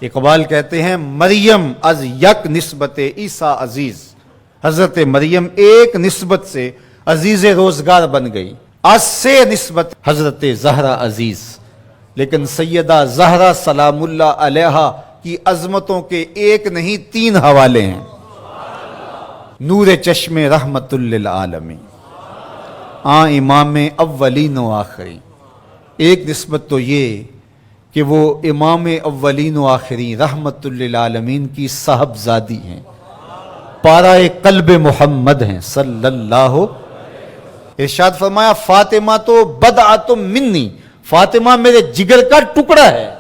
اقبال کہتے ہیں مریم از یک نسبت عیسیٰ عزیز، حضرت مریم ایک نسبت سے عزیز روزگار بن گئی، از سے نسبت حضرت زہرا عزیز، لیکن سیدہ زہرا سلام اللہ علیہا کی عظمتوں کے ایک نہیں تین حوالے ہیں۔ نور چشم رحمت للعالمین، امام اولین و آخرین۔ ایک نسبت تو یہ کہ وہ امام اولین و آخرین رحمت للعالمین کی صاحبزادی ہیں، پارہ قلب محمد ہیں صلی اللہ۔ ارشاد فرمایا فاطمہ تو بدعۃ منی، فاطمہ میرے جگر کا ٹکڑا ہے۔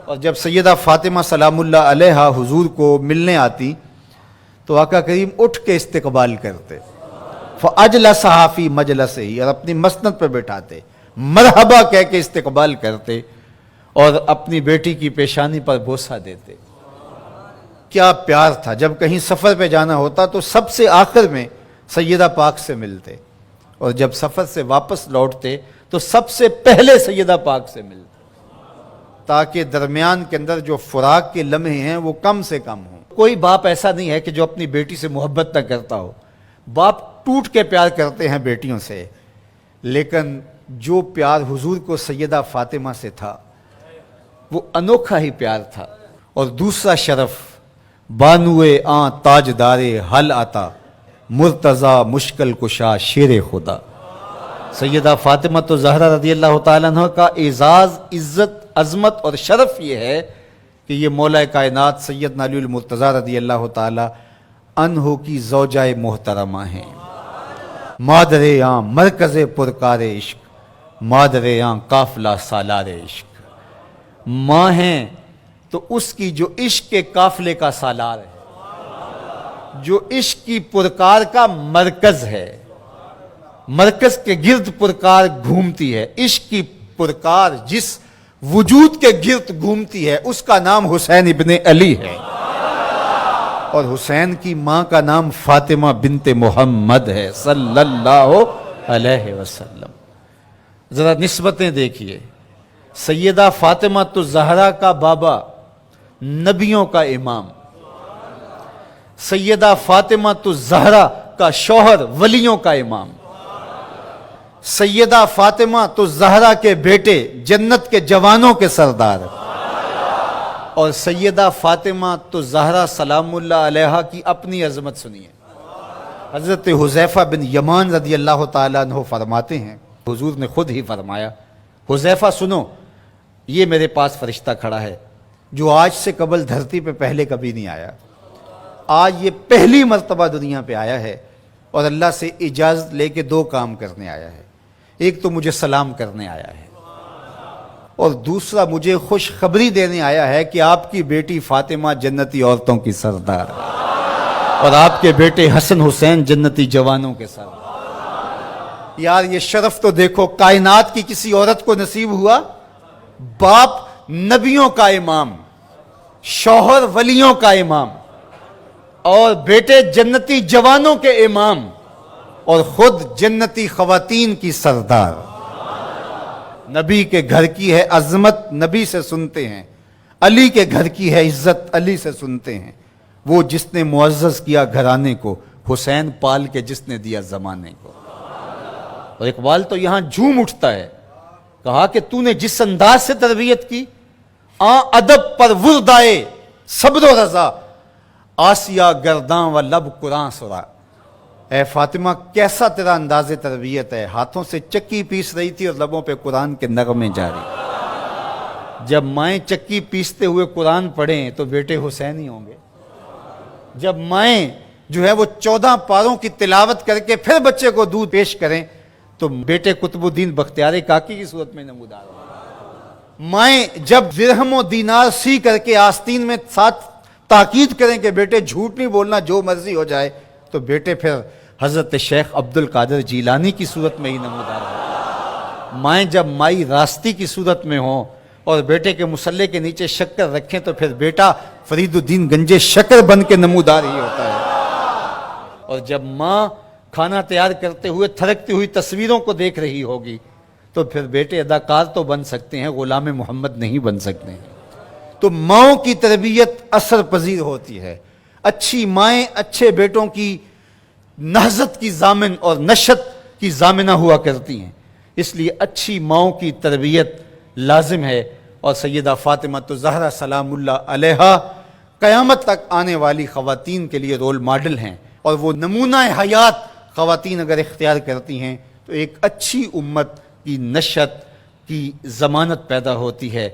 اور جب سیدہ فاطمہ سلام اللہ علیہا حضور کو ملنے آتی تو آقا کریم اٹھ کے استقبال کرتے، فاجلسہا فی مجلسہ، اور اپنی مسند پہ بٹھاتے، مرحبا کہہ کے استقبال کرتے اور اپنی بیٹی کی پیشانی پر بوسہ دیتے۔ کیا پیار تھا! جب کہیں سفر پہ جانا ہوتا تو سب سے آخر میں سیدہ پاک سے ملتے، اور جب سفر سے واپس لوٹتے تو سب سے پہلے سیدہ پاک سے ملتے، تاکہ درمیان کے اندر جو فراق کے لمحے ہیں وہ کم سے کم ہوں۔ کوئی باپ ایسا نہیں ہے کہ جو اپنی بیٹی سے محبت نہ کرتا ہو، باپ ٹوٹ کے پیار کرتے ہیں بیٹیوں سے، لیکن جو پیار حضور کو سیدہ فاطمہ سے تھا وہ انوکھا ہی پیار تھا۔ اور دوسرا شرف بانوے تاجدار حل آتا، مرتضی مشکل کشا شیر خدا۔ سیدہ فاطمہ تو زہرا رضی اللہ تعالیٰ عنہ کا اعزاز، عزت، عظمت اور شرف یہ ہے کہ یہ مولا کائنات سیدنا علی المرتضی رضی اللہ تعالیٰ عنہ کی زوجہ محترمہ ہیں۔ مادر مرکز پرکار عشق، مادر قافلہ سالار عشق۔ ماں ہیں تو اس کی جو عشق کے قافلے کا سالار ہے، جو عشق کی پرکار کا مرکز ہے، مرکز کے گرد پرکار گھومتی ہے۔ عشق کی پرکار جس وجود کے گرد گھومتی ہے اس کا نام حسین ابن علی ہے، اور حسین کی ماں کا نام فاطمہ بنت محمد ہے صلی اللہ علیہ وسلم۔ ذرا نسبتیں دیکھیے، سیدہ فاطمہ تو زہرا کا بابا نبیوں کا امام، سیدہ فاطمہ تو زہرا کا شوہر ولیوں کا امام، سیدہ فاطمہ تو زہرا کے بیٹے جنت کے جوانوں کے سردار، اور سیدہ فاطمہ تو زہرا سلام اللہ علیہا کی اپنی عظمت سنیے۔ حضرت حذیفہ بن یمان رضی اللہ تعالیٰ عنہ فرماتے ہیں، حضور نے خود ہی فرمایا، حذیفہ سنو، یہ میرے پاس فرشتہ کھڑا ہے جو آج سے قبل دھرتی پہ پہلے کبھی نہیں آیا، آج یہ پہلی مرتبہ دنیا پہ آیا ہے، اور اللہ سے اجازت لے کے دو کام کرنے آیا ہے۔ ایک تو مجھے سلام کرنے آیا ہے، اور دوسرا مجھے خوشخبری دینے آیا ہے کہ آپ کی بیٹی فاطمہ جنتی عورتوں کی سردار ہے، اور آپ کے بیٹے حسن حسین جنتی جوانوں کے سردار۔ یار یہ شرف تو دیکھو، کائنات کی کسی عورت کو نصیب ہوا، باپ نبیوں کا امام، شوہر ولیوں کا امام، اور بیٹے جنتی جوانوں کے امام، اور خود جنتی خواتین کی سردار۔ نبی کے گھر کی ہے عظمت، نبی سے سنتے ہیں، علی کے گھر کی ہے عزت، علی سے سنتے ہیں۔ وہ جس نے معزز کیا گھرانے کو، حسین پال کے جس نے دیا زمانے کو۔ اور اقبال تو یہاں جھوم اٹھتا ہے، کہا کہ تو نے جس انداز سے تربیت کی، ادب پر وردائے صبر و رضا، آسیہ گرداں و لب قرآن سرا۔ اے فاطمہ کیسا تیرا انداز تربیت ہے، ہاتھوں سے چکی پیس رہی تھی اور لبوں پہ قرآن کے نغمے جاری۔ جب مائیں چکی پیستے ہوئے قرآن پڑھیں تو بیٹے حسین ہی ہوں گے، جب مائیں جو ہے وہ 14 پاروں کی تلاوت کر کے پھر بچے کو دودھ پیش کریں تو بیٹے قطب الدین بختیار کاکی کی صورت میں نمودار ہوں۔ مائیں جب درہم و دینار سی کر کے آستین میں ساتھ تاکید کریں کہ بیٹے جھوٹ نہیں بولنا، جو مرضی ہو جائے، تو بیٹے پھر حضرت شیخ عبد القادر جیلانی کی صورت میں ہی نمودار ہوں۔ مائیں جب مائی راستی کی صورت میں ہوں اور بیٹے کے مسلح کے نیچے شکر رکھیں تو پھر بیٹا فرید الدین گنجے شکر بن کے نمودار ہی ہوتا ہے۔ اور جب ماں کھانا تیار کرتے ہوئے تھرکتی ہوئی تصویروں کو دیکھ رہی ہوگی تو پھر بیٹے اداکار تو بن سکتے ہیں، غلام محمد نہیں بن سکتے ہیں۔ تو ماؤں کی تربیت اثر پذیر ہوتی ہے. اچھی مائیں اچھے بیٹوں کی نہضت کی ضامن اور نشت کی ضامنہ ہوا کرتی ہیں. اس لیے اچھی ماؤں کی تربیت لازم ہے. اور سیدہ فاطمہ تو زہرا سلام اللہ علیہا قیامت تک آنے والی خواتین کے لیے رول ماڈل ہیں. اور وہ نمونہ حیات خواتین اگر اختیار کرتی ہیں تو ایک اچھی امت کی نشت کی ضمانت پیدا ہوتی ہے.